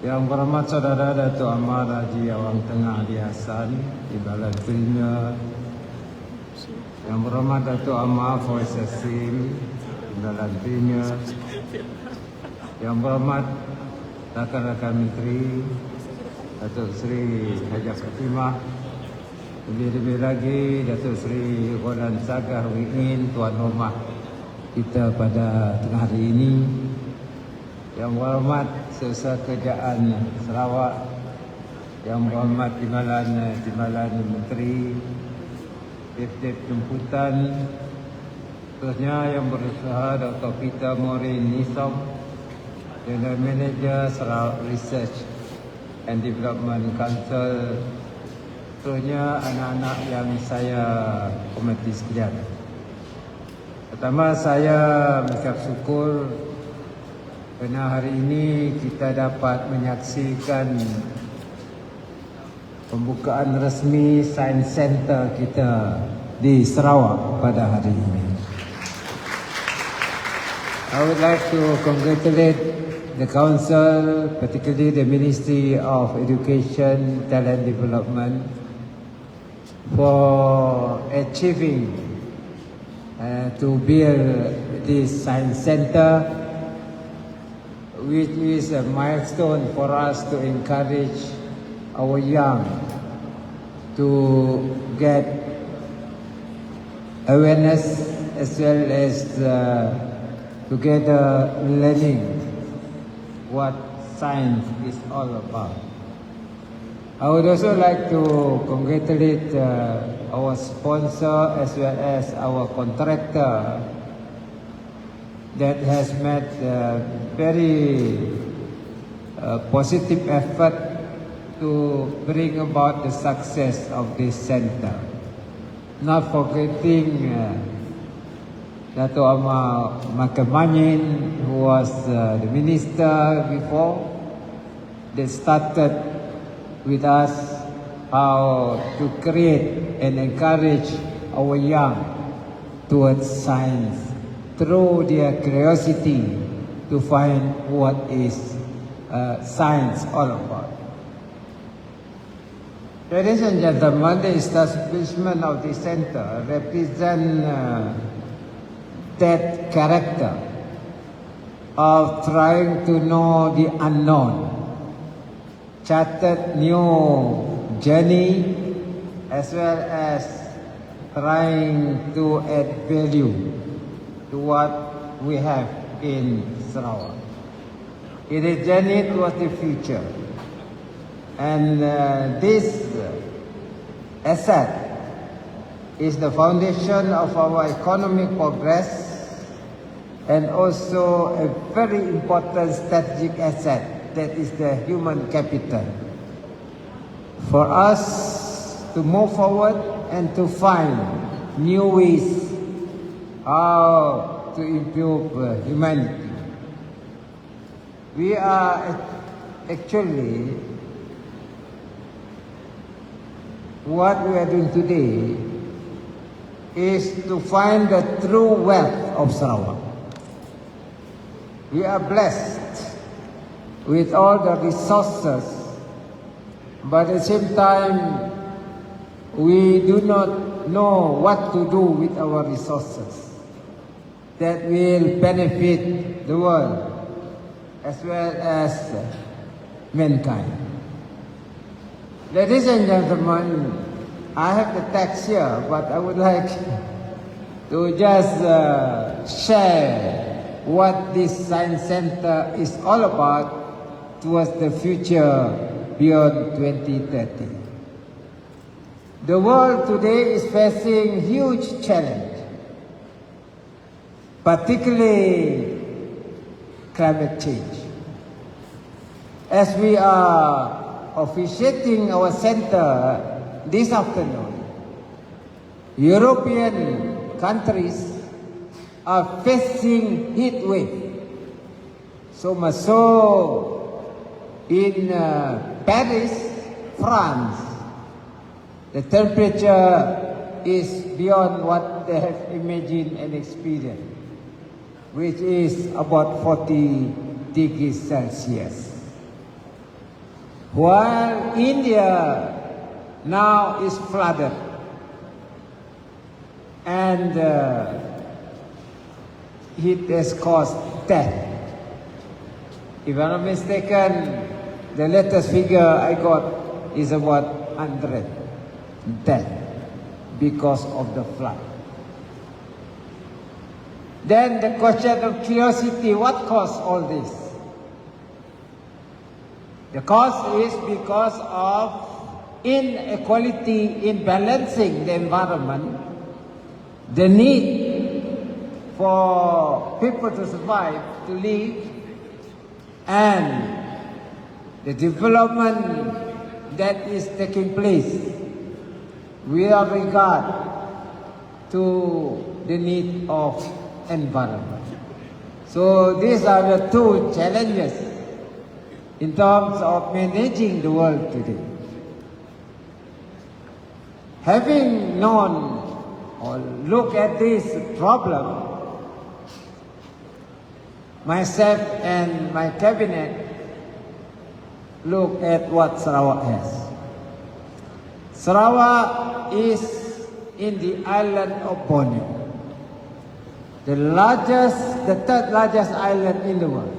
Yang berhormat Saudara Datuk Ahmad Haji Awang Tengah Ali Hassan, Timbalan Premier. Yang berhormat Datuk Ahmad Faiz Hasim, Timbalan Premier. Yang berhormat rakan-rakan Menteri, Datuk Seri Hajah Fatimah. Lebih-lebih lagi Datuk Seri Roland Sagah Wingin, Tuan Rumah kita pada tengah hari ini. Yang berhormat Sesar Kerajaan Sarawak, Yang berhormat Timbalan Menteri, Dep Jemputan, terusnya Yang berusaha Dr. Peter Morin Nisom, General Manager Sarawak Research and Development Council, terusnya anak-anak yang saya hormati sekalian. Pertama, saya mengucap syukur kerana hari ini kita dapat menyaksikan pembukaan resmi Science Center kita di Sarawak pada hari ini. I would like to congratulate the Council, particularly the Ministry of Education, Talent Development, for achieving to build this Science Center, which is a milestone for us to encourage our young to get awareness as well as together learning what science is all about. I would also like to congratulate our sponsor as well as our contractor that has made very positive effort to bring about the success of this center. Not forgetting Dato' Ahmad Makamanyin, who was the minister before, that started with us how to create and encourage our young towards science through their curiosity to find what is science all about. Ladies and gentlemen, the establishment of the center represents that character of trying to know the unknown, charted new journey, as well as trying to add value to what we have in Sarawak. It is a journey towards the future. And this asset is the foundation of our economic progress and also a very important strategic asset, that is the human capital. For us to move forward and to find new ways how to improve humanity. We are actually, what we are doing today is to find the true wealth of Sarawak. We are blessed with all the resources, but at the same time, we do not know what to do with our resources that will benefit the world as well as mankind. Ladies and gentlemen, I have the text here, but I would like to just share what this Science Center is all about towards the future beyond 2030. The world today is facing huge challenge, particularly climate change. As we are officiating our center this afternoon, European countries are facing heat wave. So much so in Paris, France, the temperature is beyond what they have imagined and experienced, which is about 40 degrees Celsius. While India now is flooded, and it has caused death. If I'm not mistaken, the latest figure I got is about 100 death because of the flood. Then the question of curiosity, what caused all this? The cause is because of inequality in balancing the environment, the need for people to survive, to live, and the development that is taking place with regard to the need of environment. So these are the two challenges in terms of managing the world today. Having known or looked at this problem, myself and my cabinet look at what Sarawak has. Sarawak is in the island of Borneo, the third largest island in the world.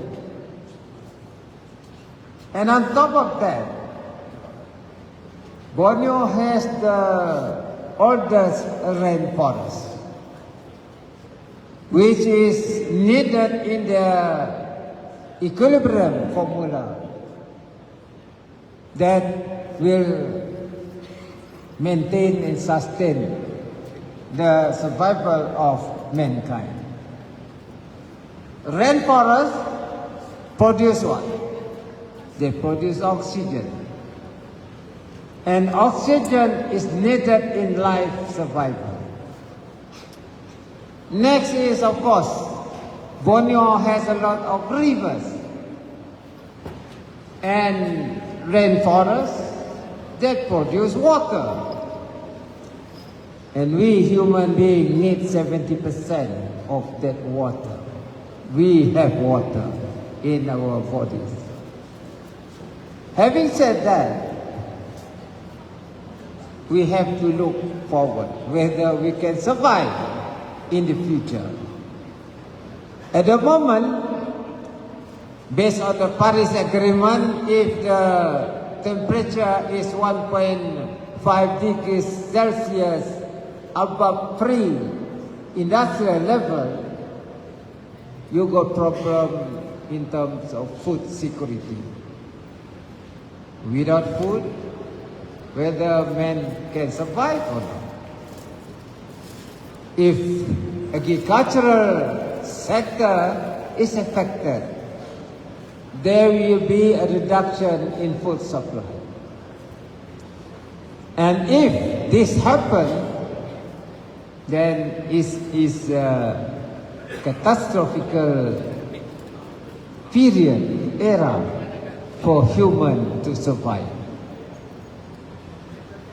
And on top of that, Borneo has the oldest rainforest, which is needed in the equilibrium formula that will maintain and sustain the survival of mankind. Rainforests produce what? They produce oxygen. And oxygen is needed in life survival. Next is, of course, Borneo has a lot of rivers and rainforests that produce water. And we human beings need 70% of that water. We have water in our bodies. Having said that, we have to look forward whether we can survive in the future. At the moment, based on the Paris Agreement, if the temperature is 1.5 degrees Celsius above pre-industrial level, you got problem in terms of food security. Without food, whether man can survive or not. If agricultural sector is affected, there will be a reduction in food supply. And if this happens, then is a catastrophic period, era for human to survive.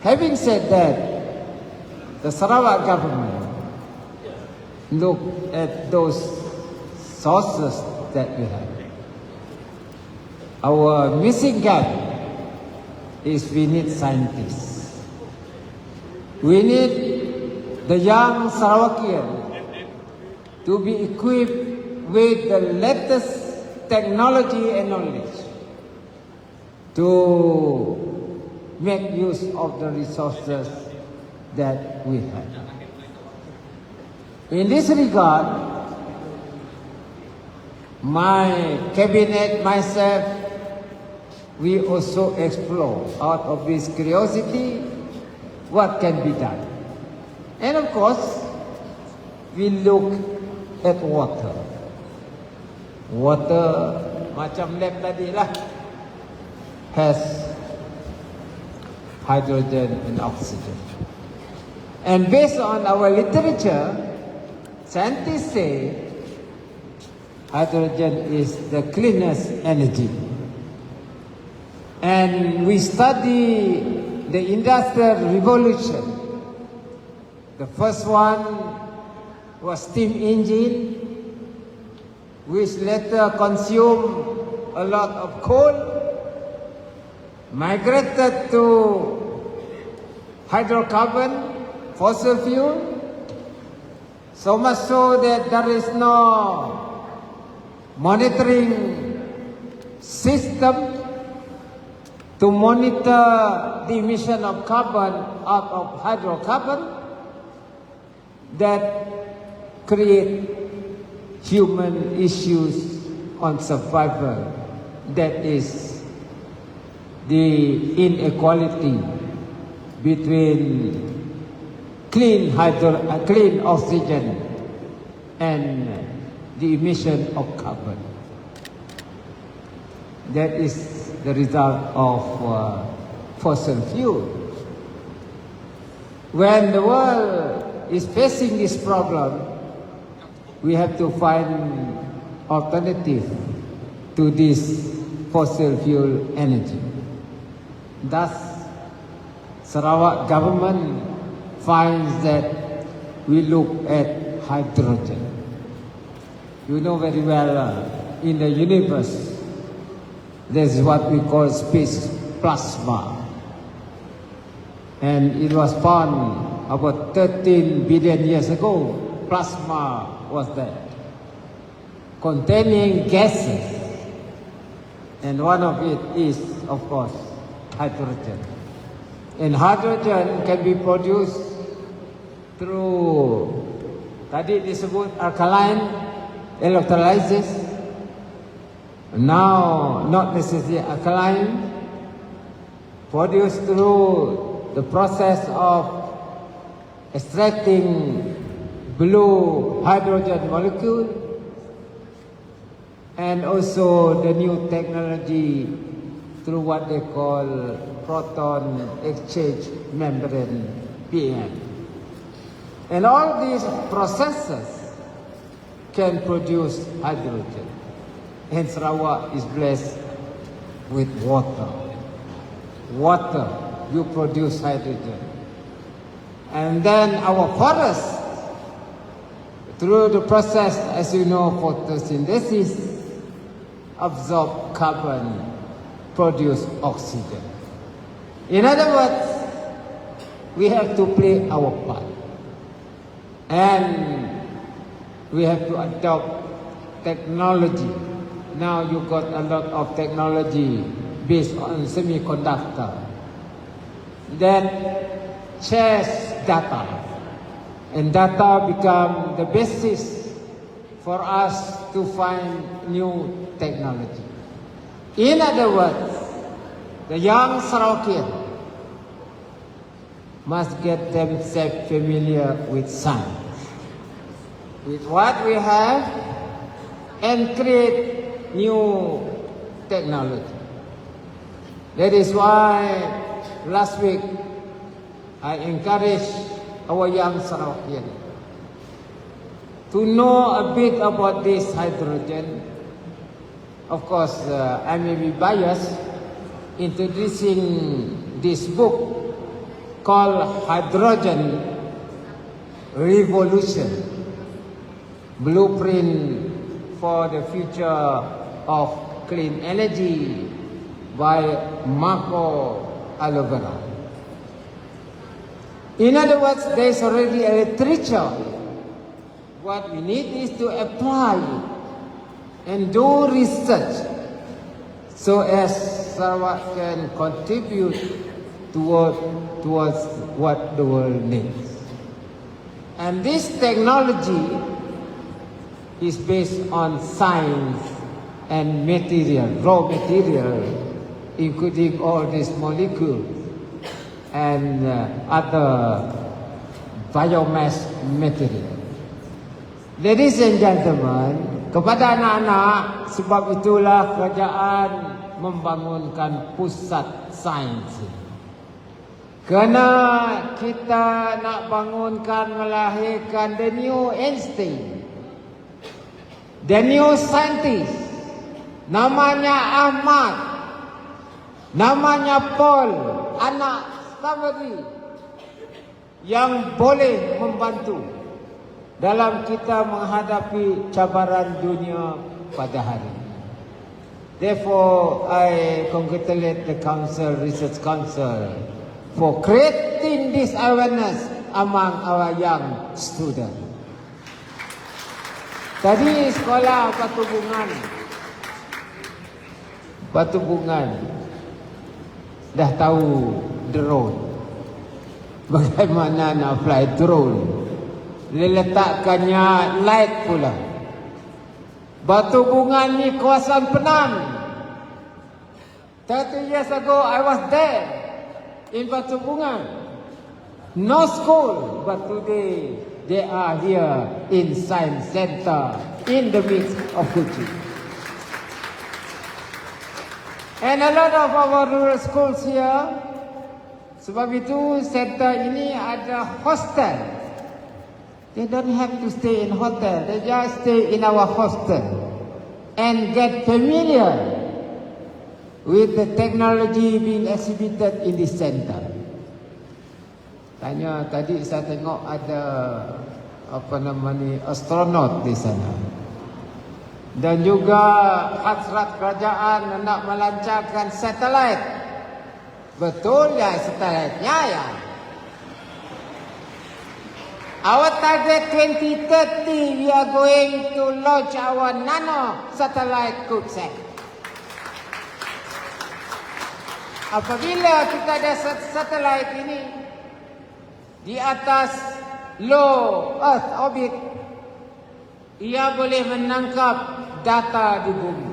Having said that, the Sarawak government looked at those sources that we have. Our missing gap is we need scientists. We need the young Sarawakian to be equipped with the latest technology and knowledge to make use of the resources that we have. In this regard, my cabinet, myself, we also explore out of this curiosity what can be done. And of course, we look at water. Water, macam lab tadi lah, has hydrogen and oxygen. And based on our literature, scientists say hydrogen is the cleanest energy. And we study the Industrial Revolution. The first one was steam engine, which later consumed a lot of coal, migrated to hydrocarbon, fossil fuel, so much so that there is no monitoring system to monitor the emission of carbon out of hydrocarbon that create human issues on survival. That is the inequality between clean oxygen and the emission of carbon. That is the result of fossil fuel. When the world is facing this problem, we have to find alternative to this fossil fuel energy. Thus, Sarawak government finds that we look at hydrogen. You know very well, in the universe, there's what we call space plasma. And it was found about 13 billion years ago. Plasma was there, containing gases. And one of it is, of course, hydrogen. And hydrogen can be produced through, tadi disebut alkaline electrolysis. Now, not necessarily alkaline, produced through the process of extracting blue hydrogen molecule, and also the new technology through what they call proton exchange membrane, PM. And all these processes can produce hydrogen. And Sarawak is blessed with water. Water, you produce hydrogen. And then our forests, through the process, as you know, photosynthesis, absorb carbon, produce oxygen. In other words, we have to play our part. And we have to adopt technology. Now you got a lot of technology based on semiconductor that shares data. And data become the basis for us to find new technology. In other words, the young Sarawakian must get themselves familiar with science, with what we have, and create new technology. That is why last week I encouraged our young Sarawakian to know a bit about this hydrogen. Of course, I may be biased introducing this book called Hydrogen Revolution, Blueprint for the Future of Clean Energy by Marco Alovera. In other words, there is already a literature. What we need is to apply and do research so as Sarawak can contribute towards what the world needs. And this technology is based on science and material, raw material, including all these molecules and other biomass material. Ladies and gentlemen, kepada anak-anak, sebab itulah kerajaan membangunkan pusat sains. Kerana kita nak bangunkan, melahirkan the new Einstein, the new scientist, namanya Ahmad, namanya Paul, anak Stavri, yang boleh membantu dalam kita menghadapi cabaran dunia pada hari ini. Therefore, I congratulate the Council, Research Council for creating this awareness among our young students. Tadi sekolah Batu Bungan dah tahu drone. Bagaimana nak fly drone. Diletakkannya light pula. Batu Bungan ni kawasan Penang. 30 years ago, I was there in Batu Bungan. No school, but today they are here in Science Center in the midst of Kuching. And a lot of our rural schools here. Sebab itu center ini ada hostel. They don't have to stay in hotel. They just stay in our hostel and get familiar with the technology being exhibited in this center. Tanya tadi saya tengok ada astronot di sana. Dan juga hasrat kerajaan nak melancarkan satelit. Betul ya satelitnya ya. Our target 2030, we are going to launch our nano satellite CubeSat. Apabila kita ada satelit ini di atas low Earth orbit, ia boleh menangkap data di bumi.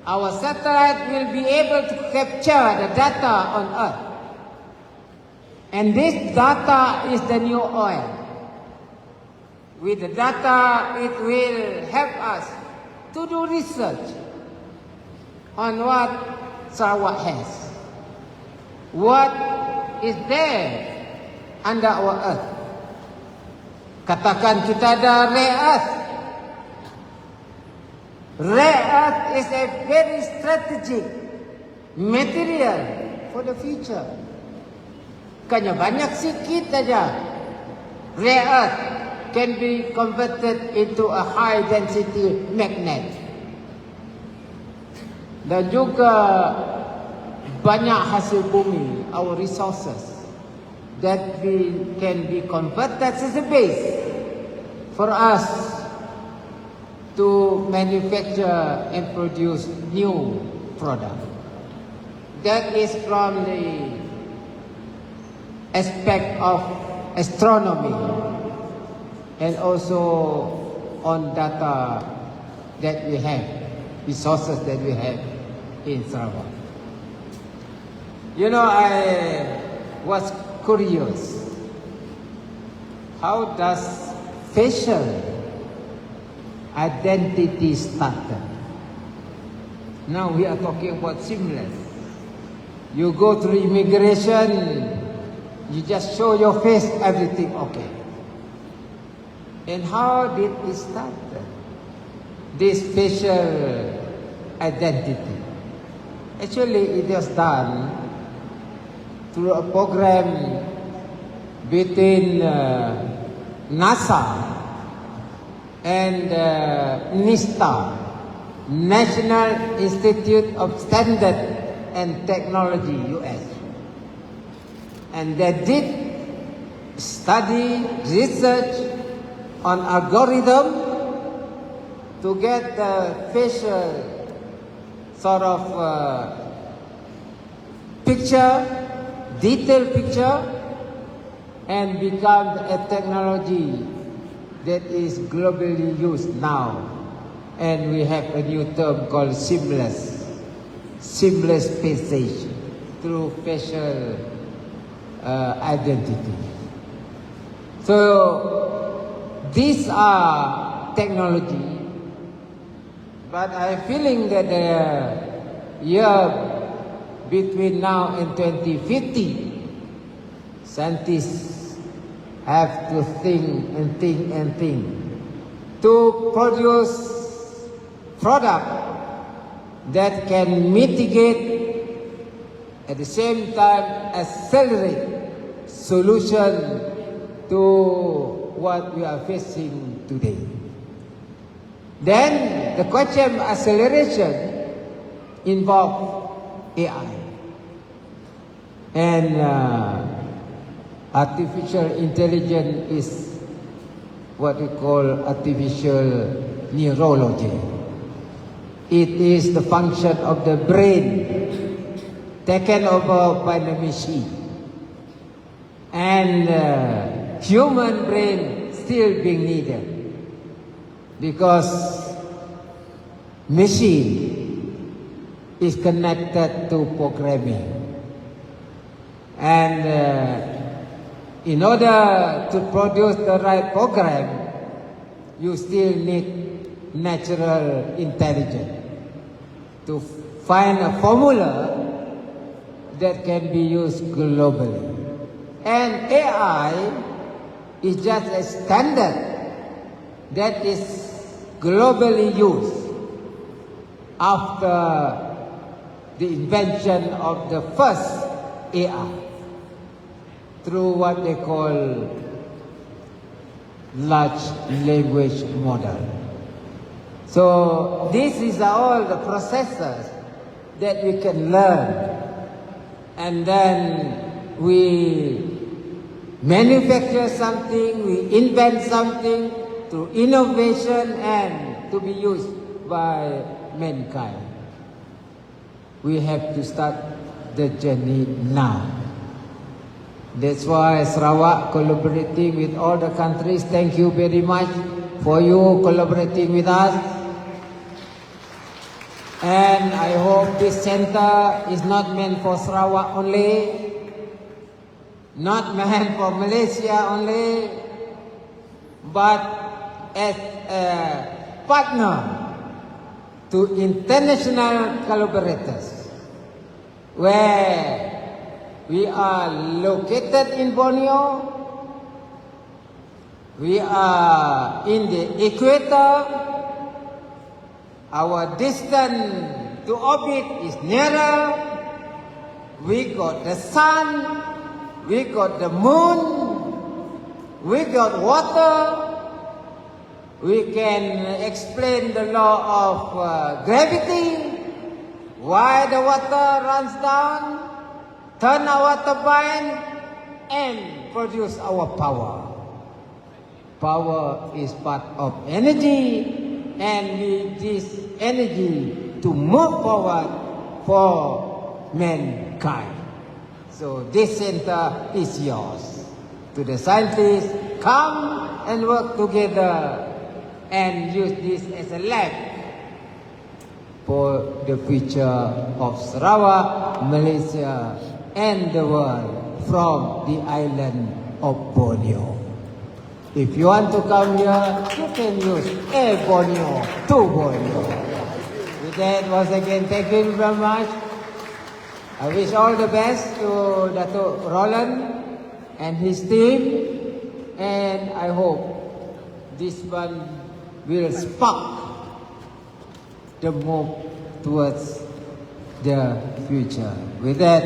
Our satellite will be able to capture the data on Earth. And this data is the new oil. With the data, it will help us to do research on what Sarawak has. What is there under our earth. Katakan kita ada rare earth. Rare earth is a very strategic material for the future. Bukannya banyak sikit saja. Rare earth can be converted into a high density magnet. Dan juga banyak hasil bumi, our resources, that can be converted as a base for us to manufacture and produce new product. That is from the aspect of astronomy and also on data that we have, resources that we have in Sarawak. You know, I was curious, how does facial identity started? Now we are talking about seamless. You go through immigration, you just show your face, everything okay. And how did it start? This facial identity. Actually, it was done through a program between NASA and NISTA, National Institute of Standard and Technology, US. And they did study, research on algorithm to get the facial sort of picture, detailed picture, and become a technology that is globally used now. And we have a new term called seamless passage through facial identity. So these are technology, but I'm feeling that the year between now and 2050, scientists have to think to produce product that can mitigate, at the same time accelerate solution to what we are facing today. Then the quantum acceleration involves AI. And artificial intelligence is what we call artificial neurology. It is the function of the brain taken over by the machine. And human brain still being needed, because machine is connected to programming. And in order to produce the right program, you still need natural intelligence to find a formula that can be used globally. And AI is just a standard that is globally used after the invention of the first AI through what they call large language model. So this is all the processes that we can learn, and then we manufacture something, we invent something through innovation and to be used by mankind. We have to start the journey now. That's why Sarawak collaborating with all the countries. Thank you very much for you collaborating with us. And I hope this center is not meant for Sarawak only, not meant for Malaysia only, but as a partner to international collaborators, where we are located in Borneo, we are in the equator, our distance to orbit is nearer, we got the sun, we got the moon, we got water, we can explain the law of gravity, why the water runs down, turn our turbine, and produce our power. Power is part of energy, and we need this energy to move forward for mankind. So this center is yours. To the scientists, come and work together and use this as a lab for the future of Sarawak, Malaysia, and the world from the island of Borneo. If you want to come here, you can use Air Borneo to Borneo. With that, once again, thank you very much. I wish all the best to Dato' Roland and his team, and I hope this one will spark the move towards the future. With that,